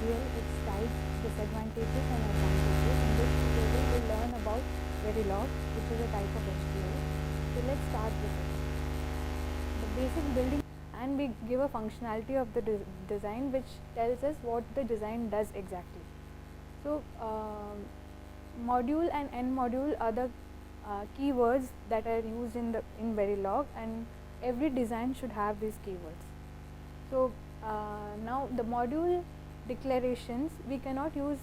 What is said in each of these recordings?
SQL, its types, disadvantages and advantages. In this tutorial we'll learn about Verilog, which is a type of SQL. So let's start with it. The basic building, and we give a functionality of the design which tells us what the design does exactly. So module and end module are the keywords that are used in Verilog, and every design should have these keywords. So now the module declarations, we cannot use,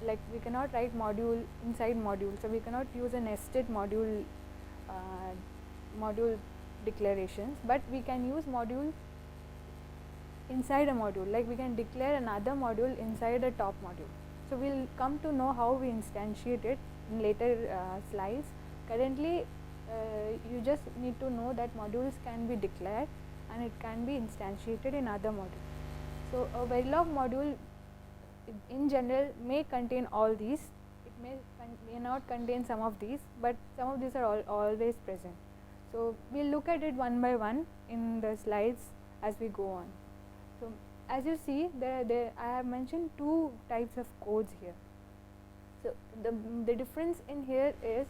like we cannot write module inside module, so we cannot use a nested module module declarations, but we can use module inside a module, like we can declare another module inside a top module. So we'll come to know how we instantiate it in later slides. Currently you just need to know that modules can be declared and it can be instantiated in other modules. So a Verilog module in general may contain all these, it may not contain some of these, but some of these are always present. So we'll look at it one by one in the slides as we go on. So as you see, I have mentioned two types of codes here. So the difference in here is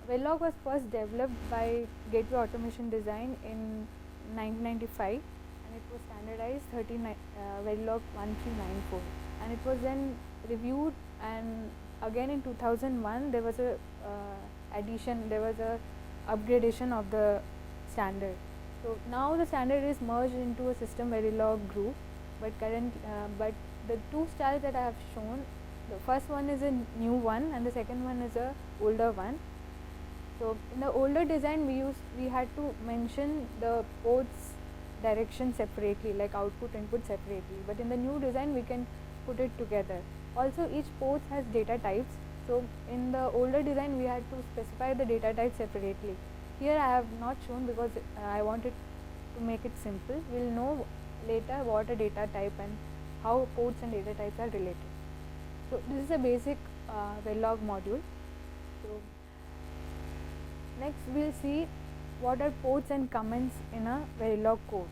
Verilog was first developed by Gateway Automation Design in 1995, and it was standardized Verilog 1394, and it was then reviewed, and again in 2001 there was a addition, there was a upgradation of the standard. So now the standard is merged into a system Verilog group, but but the two styles that I have shown, the first one is a new one and the second one is a older one. So in the older design we had to mention the ports direction separately, like output input separately, but in the new design we can put it together. Also each port has data types, so in the older design we had to specify the data type separately. Here I have not shown because I wanted to make it simple. We will know later what a data type and how ports and data types are related. So this is a basic Verilog module. So next we will see what are ports and comments in a Verilog code.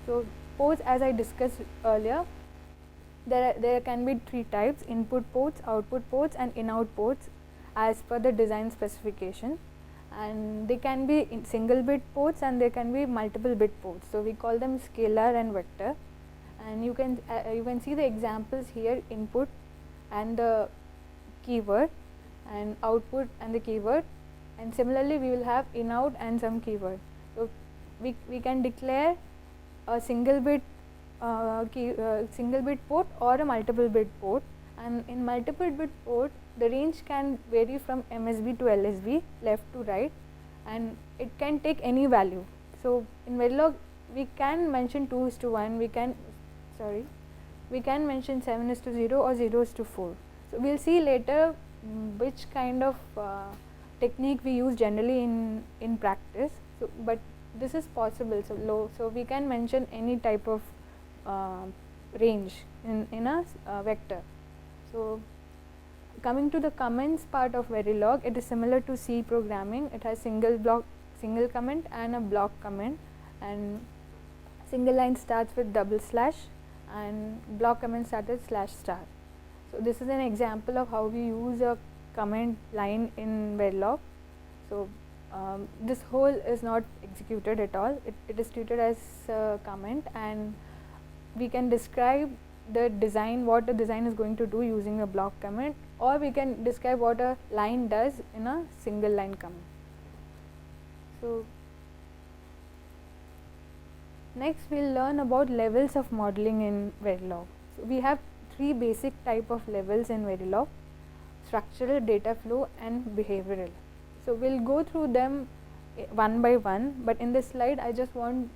So ports, as I discussed earlier, there can be three types: input ports, output ports and in-out ports as per the design specification, and they can be in single bit ports and they can be multiple bit ports. So we call them scalar and vector, and you can see the examples here: input and the keyword, and output and the keyword, and similarly we will have in-out and some keyword. So we can declare a single bit single bit port or a multiple bit port, and in multiple bit port the range can vary from MSB to LSB, left to right, and it can take any value. So in Verilog we can mention 2:1, we can mention 7:0 or 0:4. So we will see later which kind of technique we use generally in practice. So but this is possible, so we can mention any type of range in a vector. So coming to the comments part of Verilog, it is similar to C programming. It has single comment and a block comment, and single line starts with double slash and block comment starts with /*. So this is an example of how we use a comment line in Verilog. So this whole is not executed at all, it is treated as a comment, and we can describe the design, what the design is going to do using a block comment, or we can describe what a line does in a single line comment. So next we will learn about levels of modeling in Verilog. So we have three basic type of levels in Verilog: structural, data flow and behavioral. So we will go through them one by one, but in this slide I just want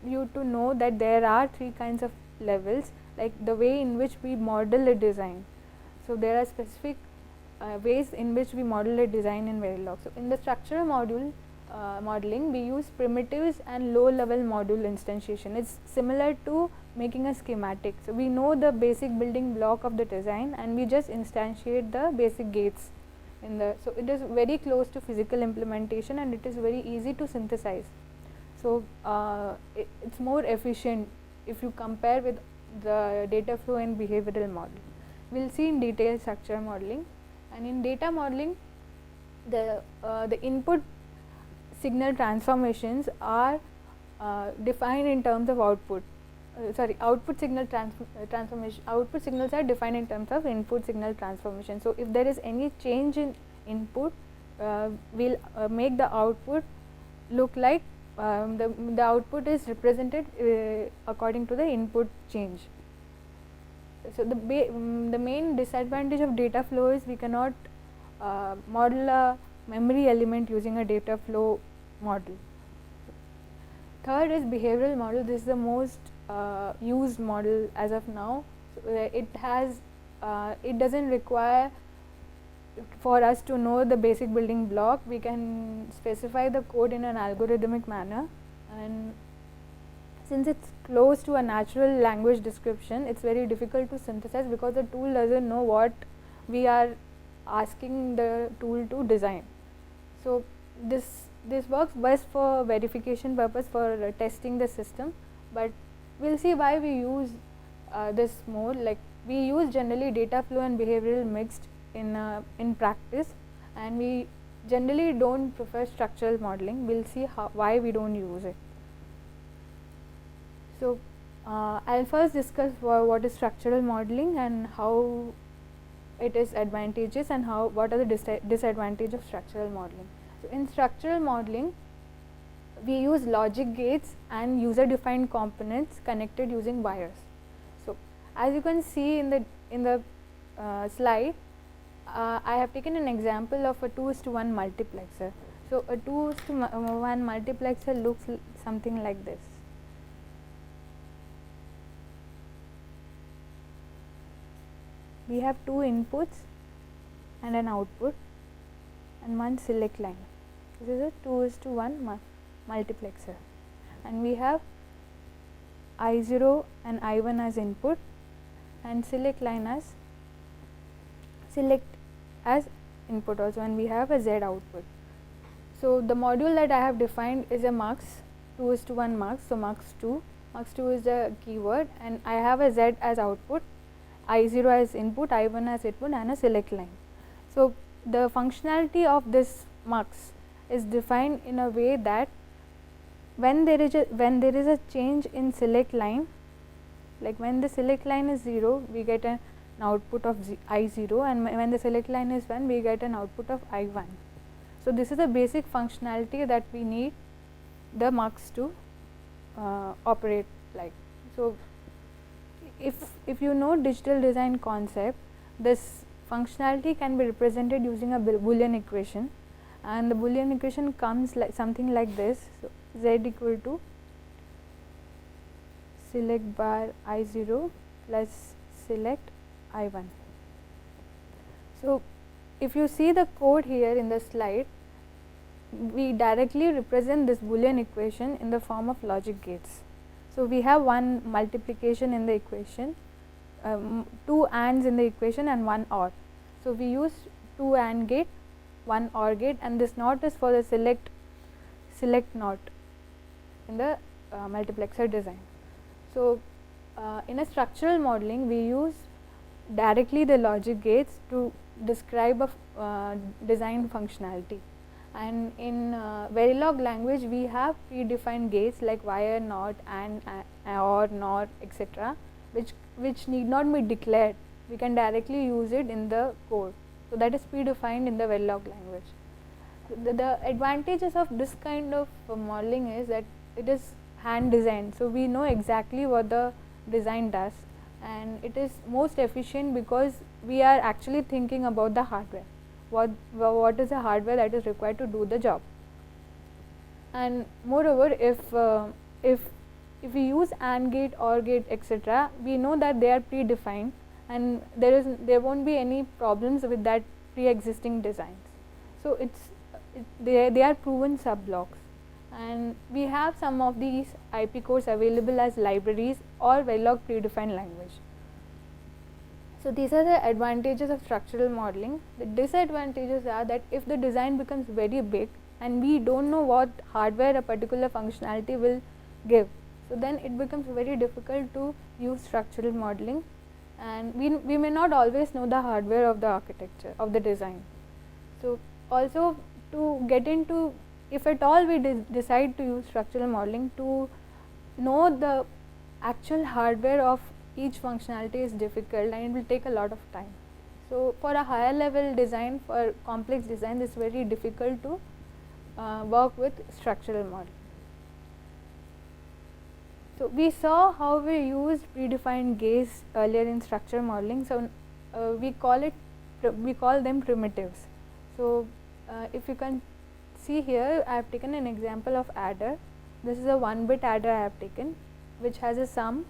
you to know that there are three kinds of levels, like the way in which we model a design. So there are specific ways in which we model a design in Verilog. So in the structural modeling we use primitives and low level module instantiation. It's similar to making a schematic. So we know the basic building block of the design and we just instantiate the basic gates in the, so it is very close to physical implementation and it is very easy to synthesize. So it's more efficient if you compare with the data flow in behavioral model. We will see in detail structural modeling, and in data modeling the input signal transformations are defined in terms of output. Output signal transformation. Output signals are defined in terms of input signal transformation. So, if there is any change in input, we'll make the output look like the output is represented according to the input change. So, the main disadvantage of data flow is we cannot model a memory element using a data flow model. Third is behavioral model. This is the most used model as of now. So, it doesn't require for us to know the basic building block. We can specify the code in an algorithmic manner, and since it's close to a natural language description, it's very difficult to synthesize because the tool doesn't know what we are asking the tool to design. So, this works best for verification purpose, for testing the system, but we will see why we use this more. Like, we use generally data flow and behavioral mixed in practice, and we generally don't prefer structural modeling. We will see why we don't use it. So, I will first discuss what is structural modeling and how it is advantageous, and what are the disadvantages of structural modeling. So, in structural modeling, we use logic gates and user defined components connected using wires. So, as you can see in the slide, I have taken an example of a 2:1 multiplexer. So, a 2:1 multiplexer looks something like this. We have two inputs and an output and one select line. This is a 2:1 multiplexer, and we have I0 and I1 as input and select line as input also, and we have a Z output. So, the module that I have defined is a mux, 2:1 mux. So, mux2 is the keyword, and I have a Z as output, I0 as input, I1 as input, and a select line. So, the functionality of this mux is defined in a way that when there is a change in select line, like when the select line is 0, we get an output of I0, and when the select line is 1, we get an output of I1. So, this is the basic functionality that we need the mux to operate like. So, if you know digital design concept, this functionality can be represented using a Boolean equation, and the Boolean equation comes like something like this. So, Z equal to select bar I0 plus select I1. So, if you see the code here in the slide, we directly represent this Boolean equation in the form of logic gates. So, we have one multiplication in the equation, two ANDs in the equation, and one OR. So, we use two AND gate, one OR gate, and this NOT is for the select NOT in the multiplexer design. So, in a structural modeling, we use directly the logic gates to describe a design functionality, and in Verilog language we have predefined gates like wire, NOT, and OR, NOR, etc., which need not be declared. We can directly use it in the code. So, that is predefined in the Verilog language. The advantages of this kind of modeling is that it is hand designed. So, we know exactly what the design does, and it is most efficient because we are actually thinking about the hardware. What is the hardware that is required to do the job? And moreover, if we use AND gate, OR gate, etc., we know that they are predefined, and there won't be any problems with that pre-existing designs. So, they are proven sub-blocks, and we have some of these IP cores available as libraries or Verilog predefined language. So, these are the advantages of structural modeling. The disadvantages are that if the design becomes very big and we don't know what hardware a particular functionality will give. So then it becomes very difficult to use structural modeling, and we may not always know the hardware of the architecture of the design. So also to get into, if at all we decide to use structural modeling, to know the actual hardware of each functionality is difficult and it will take a lot of time. So for a higher level design, for complex design, it's very difficult to work with structural modeling. So we saw how we used predefined gaze earlier in structural modeling. So we call them primitives. So if you can see here, I have taken an example of adder. This is a 1-bit adder I have taken, which has a sum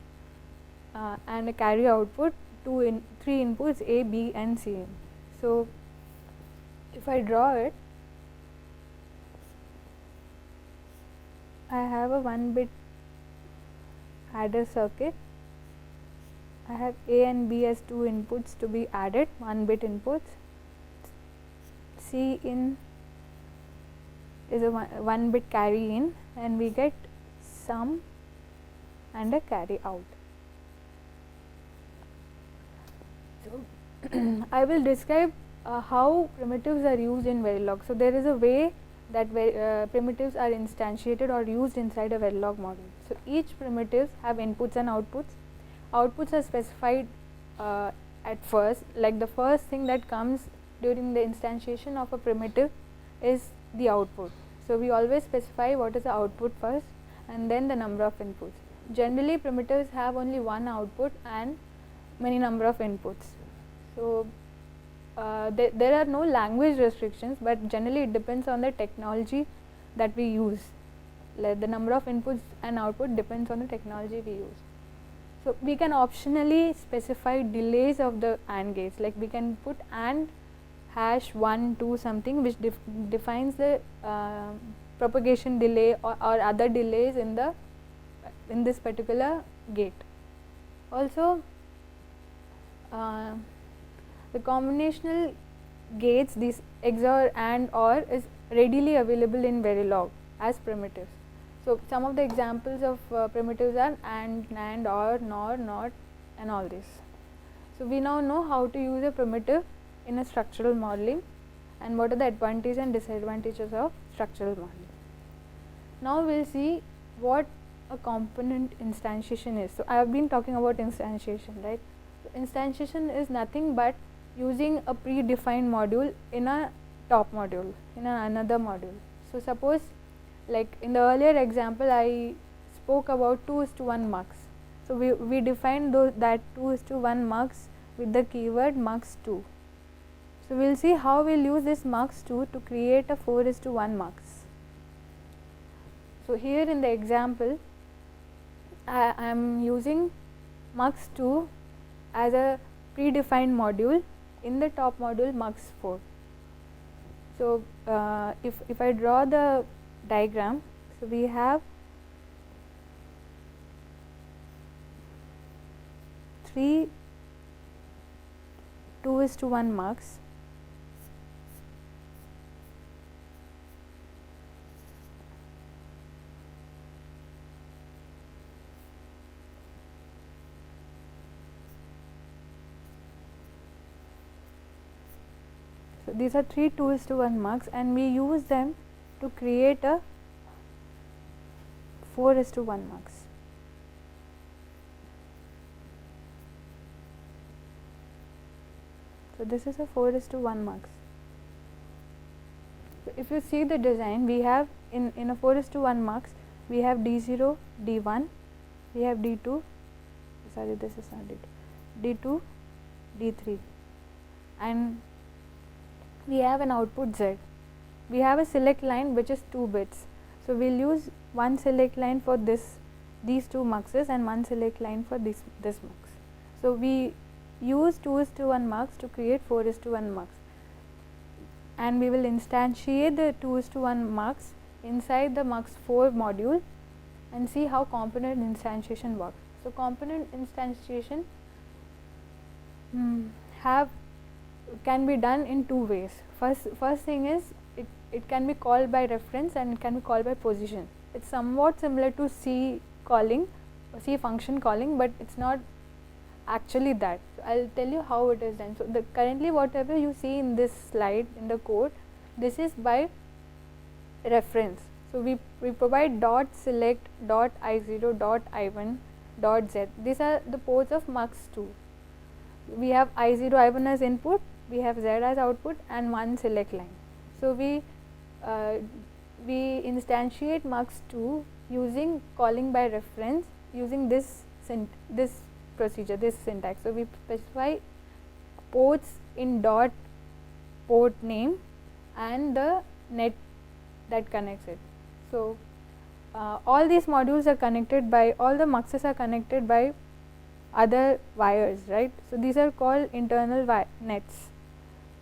and a carry output, 3 inputs A, B and C. So if I draw it, I have a 1-bit adder circuit. I have A and B as 2 inputs to be added, 1-bit inputs. C in is a 1-bit carry in, and we get sum and a carry out. So I will describe how primitives are used in Verilog. So there is a way that primitives are instantiated or used inside a Verilog model. So each primitives have inputs and outputs. Outputs are specified at first, like the first thing that comes during the instantiation of a primitive is the output. So we always specify what is the output first and then the number of inputs. Generally primitives have only one output and many number of inputs. So there are no language restrictions, but generally it depends on the technology that we use. Like the number of inputs and output depends on the technology we use. So we can optionally specify delays of the AND gates, like we can put AND hash 1 2 something, which defines the propagation delay or other delays in this particular gate. Also the combinational gates, these XOR, AND, OR, is readily available in Verilog as primitives. So some of the examples of primitives are AND, NAND, OR, NOR, NOT and all this. So we now know how to use a primitive in a structural modeling and what are the advantages and disadvantages of structural modeling. Now we will see what a component instantiation is. So I have been talking about instantiation, right? So instantiation is nothing but using a predefined module in a top module, in another module. So suppose, like in the earlier example, I spoke about 2:1 mux. So we defined that 2:1 mux with the keyword mux2. So we will see how we will use this mux2 to create a 4:1 mux. So here in the example, I am using mux2 as a predefined module in the top module mux4. So if I draw the diagram, so we have 3 2:1 mux. So these are 3 2:1 mux, and we use them to create a 4:1 mux. So this is a 4:1 mux. So if you see the design, we have in a 4:1 mux, we have D0, D1, we have D2, sorry this is not D2, D2, D3, and we have an output Z. We have a select line which is 2 bits. So we will use one select line for these 2 muxes and one select line for this mux. So we use 2:1 mux to create 4:1 mux, and we will instantiate the 2:1 mux inside the mux4 module and see how component instantiation works. So component instantiation can be done in 2 ways. First thing is it can be called by reference and it can be called by position. It's somewhat similar to C calling, C function calling, but it's not actually that. So I'll tell you how it is done. So currently whatever you see in this slide in the code, this is by reference. So we provide dot select dot I0 dot I1 dot Z. These are the ports of MUX2. We have I0 I1 as input, we have Z as output, and one select line. So we instantiate MUX2 using calling by reference using this procedure, this syntax. So we specify ports in dot port name and the net that connects it. So all these modules are connected by, all the MUXes are connected by other wires, right? So these are called internal nets.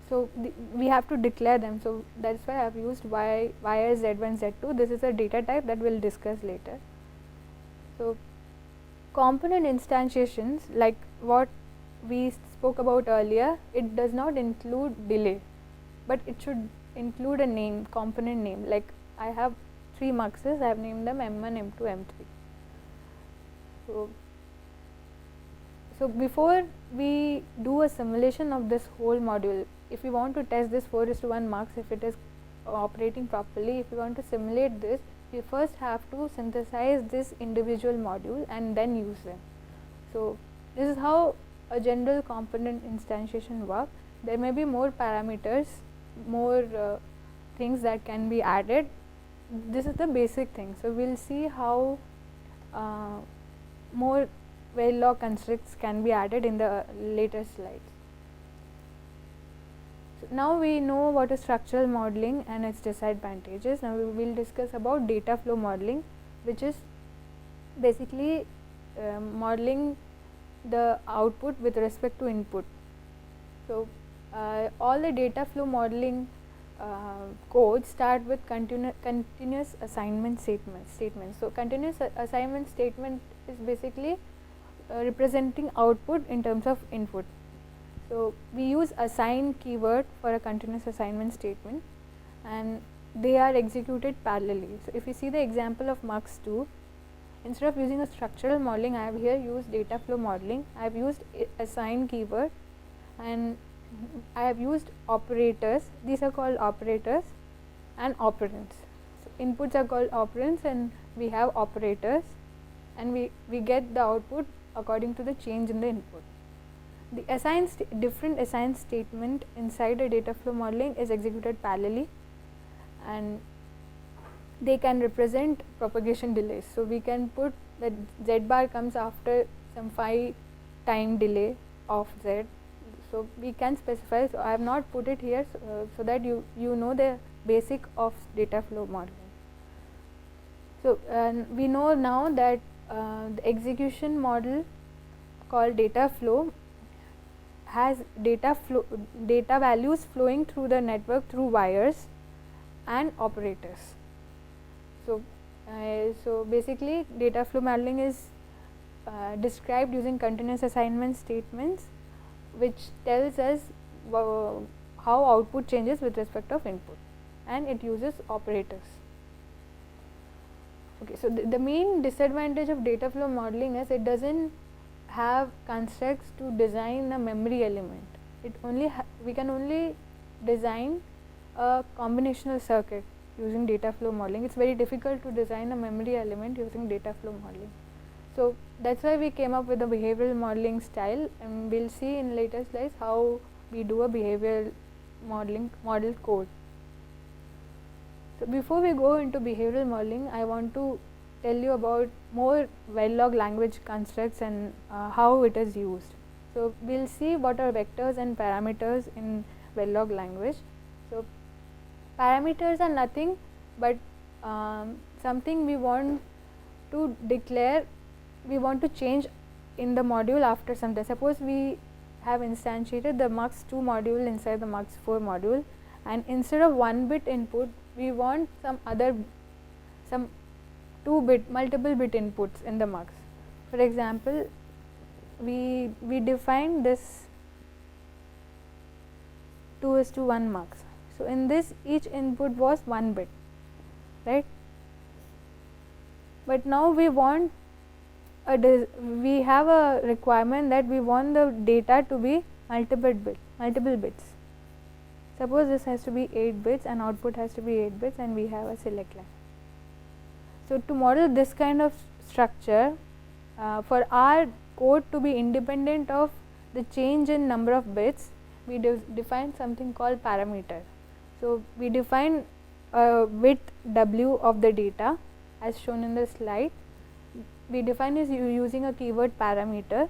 So we have to declare them. So that's why I have used wire Z1, Z2. This is a data type that we'll discuss later. So component instantiations, like what we spoke about earlier, it does not include delay, but it should include a name, component name. Like I have 3 MUXes, I have named them M1, M2, M3. So before we do a simulation of this whole module, if we want to test this 4:1 MUX, if it is operating properly, if we want to simulate this, we first have to synthesize this individual module and then use them. So this is how a general component instantiation works. There may be more parameters, more things that can be added. This is the basic thing. So we'll see how more Verilog constructs can be added in the later slides. So now we know what is structural modeling and its disadvantages. Now we will discuss about data flow modeling, which is basically modeling the output with respect to input. So all the data flow modeling codes start with continuous assignment statements. So continuous assignment statement is basically representing output in terms of input. So we use assign keyword for a continuous assignment statement, and they are executed parallelly. So if you see the example of MUX2, instead of using a structural modeling, I have here used data flow modeling. I have used assign keyword, and I have used operators. These are called operators and operands. So inputs are called operands, and we have operators, and we get the output according to the change in the input. The different assign statement inside a data flow modeling is executed parallelly, and they can represent propagation delays. So we can put that Z bar comes after some 5 time delay of Z. So we can specify. So I have not put it here so that you know the basic of data flow modeling. So we know now that the execution model called data flow has data values flowing through the network through wires and operators. So so basically data flow modeling is described using continuous assignment statements, which tells us how output changes with respect of input, and it uses operators. Okay, so the main disadvantage of data flow modeling is it doesn't have constructs to design a memory element. It only we can only design a combinational circuit using data flow modeling. It's very difficult to design a memory element using data flow modeling. So that's why we came up with the behavioral modeling style, and we'll see in later slides how we do a behavioral model code. So before we go into behavioral modeling, I want to tell you about more Verilog language constructs and how it is used. So we'll see what are vectors and parameters in Verilog language. So parameters are nothing but something we want to declare, we want to change in the module after some time. Suppose we have instantiated the MUX2 module inside the MUX4 module, and instead of 1-bit input, we want some 2-bit, multiple bit inputs in the MUX. For example, we define this 2:1 MUX. So in this, each input was 1 bit, right? But now we want we have a requirement that we want the data to be multiple bits. Suppose this has to be 8 bits and output has to be 8 bits, and we have a select line. So, to model this kind of structure, for our code to be independent of the change in number of bits, we define something called parameter. So, we define a width w of the data as shown in the slide. We define is using a keyword parameter,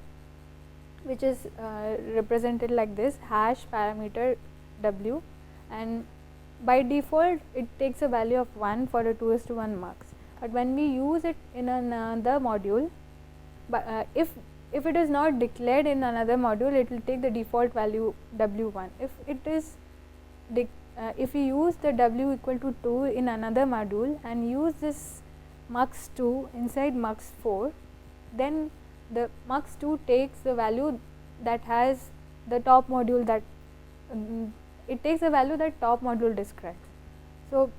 which is represented like this, hash parameter w, and by default it takes a value of 1 for a 2:1 mux. But when we use it in another module, but if it is not declared in another module, it will take the default value w1. If it is if we use the w equal to 2 in another module and use this mux2 inside mux4, then the mux2 takes the value that has the top module that it takes the value that top module describes. So,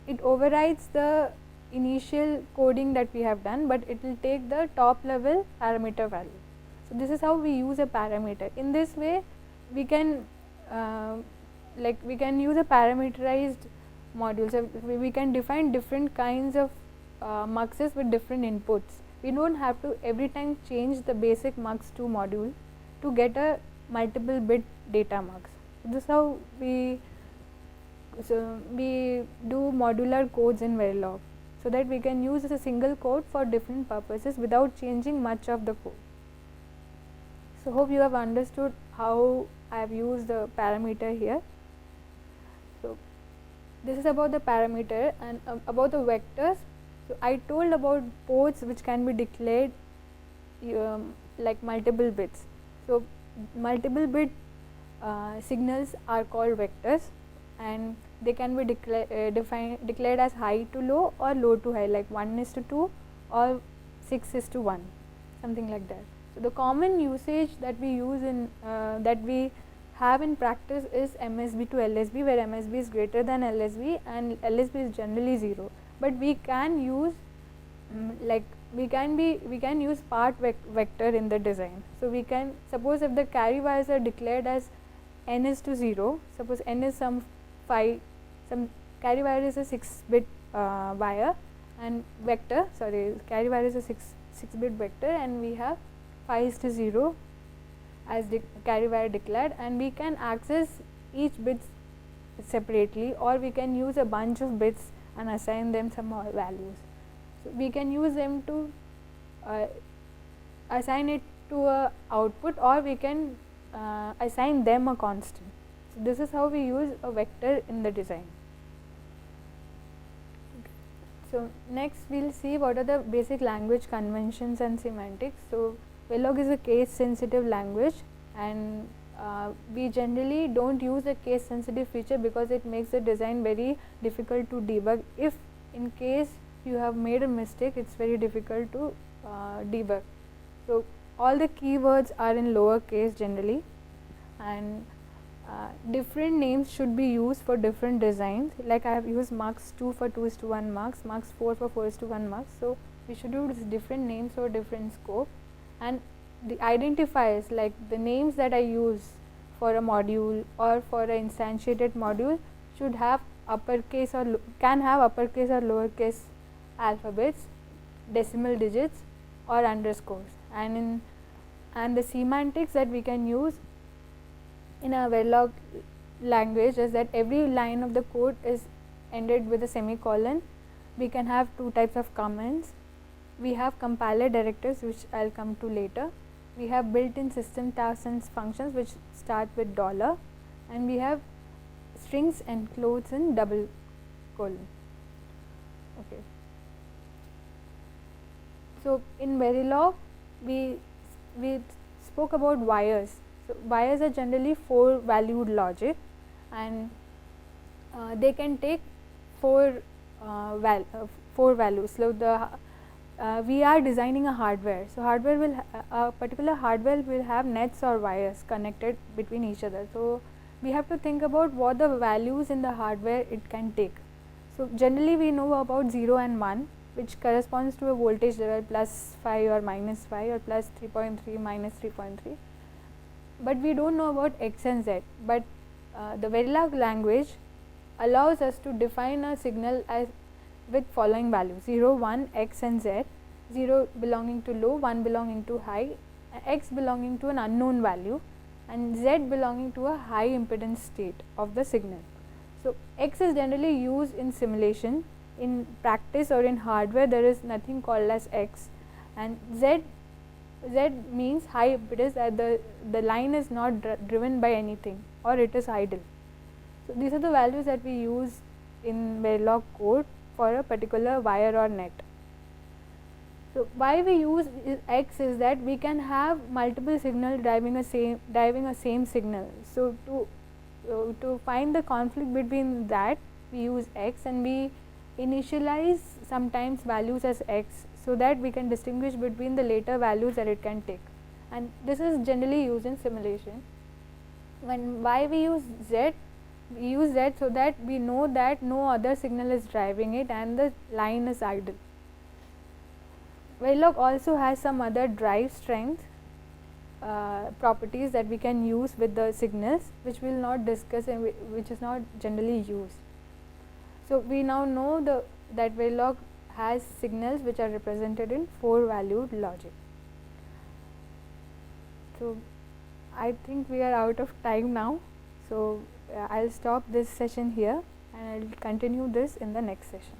it overrides the initial coding that we have done, but it will take the top level parameter value. So, this is how we use a parameter. In this way, we can we can use a parameterized module. So, we can define different kinds of muxes with different inputs. We don't have to every time change the basic mux2 module to get a multiple bit data mux. This is how we do modular codes in Verilog, so that we can use a single code for different purposes without changing much of the code. So, hope you have understood how I have used the parameter here. So, this is about the parameter, and about the vectors. So, I told about ports which can be declared like multiple bits. So, multiple bit signals are called vectors, and they can be declared as high to low or low to high, like 1:2 or 6:1, something like that. So, the common usage that we use in that we have in practice is MSB to LSB, where MSB is greater than LSB and LSB is generally 0. But we can use we can use part vector in the design. So, we can suppose if the carry wires are declared as n is to 0, suppose n is some carry wire is a 6-bit wire and vector, carry wire is a 6-bit vector, and we have 5:0 as carry wire declared, and we can access each bit separately, or we can use a bunch of bits and assign them some values. So, we can use them to assign it to a output, or we can assign them a constant. So, this is how we use a vector in the design. So, next we will see what are the basic language conventions and semantics. So, Verilog is a case sensitive language, and we generally do not use a case sensitive feature because it makes the design very difficult to debug. If in case you have made a mistake, it is very difficult to debug. So, all the keywords are in lower case generally, and different names should be used for different designs. Like I have used mux2 for 2:1 mux, mux4 for 4:1 mux. So, we should use different names for different scope, and the identifiers like the names that I use for a module or for an instantiated module should have uppercase or can have uppercase or lowercase alphabets, decimal digits or underscores, and the semantics that we can use in a Verilog language is that every line of the code is ended with a semicolon. We can have two types of comments. We have compiler directives, which I will come to later. We have built-in system tasks and functions which start with $, and we have strings enclosed in double colon. Okay. So, in Verilog we spoke about wires. So, wires are generally 4 valued logic, and they can take 4 values. So, we are designing a hardware. So, hardware will a particular hardware will have nets or wires connected between each other. So, we have to think about what the values in the hardware it can take. So, generally we know about 0 and 1, which corresponds to a voltage level +5 or -5 or +3.3 -3.3. But we don't know about x and z, but the Verilog language allows us to define a signal as with following values: 0, 1, x and z, 0 belonging to low, 1 belonging to high, x belonging to an unknown value, and z belonging to a high impedance state of the signal. So, x is generally used in simulation. In practice or in hardware, there is nothing called as x, and z means high impedance, that the line is not driven by anything or it is idle. So, these are the values that we use in Verilog code for a particular wire or net. So, why we use x is that we can have multiple signals driving a same signal. So, to find the conflict between that, we use x, and we initialize sometimes values as x, so that we can distinguish between the later values that it can take, and this is generally used in simulation. Why we use z? We use z so that we know that no other signal is driving it and the line is idle. Verilog also has some other drive strength properties that we can use with the signals, which we will not discuss and which is not generally used. So, we now know that Verilog has signals which are represented in 4 valued logic. So, I think we are out of time now. So, I will stop this session here and I will continue this in the next session.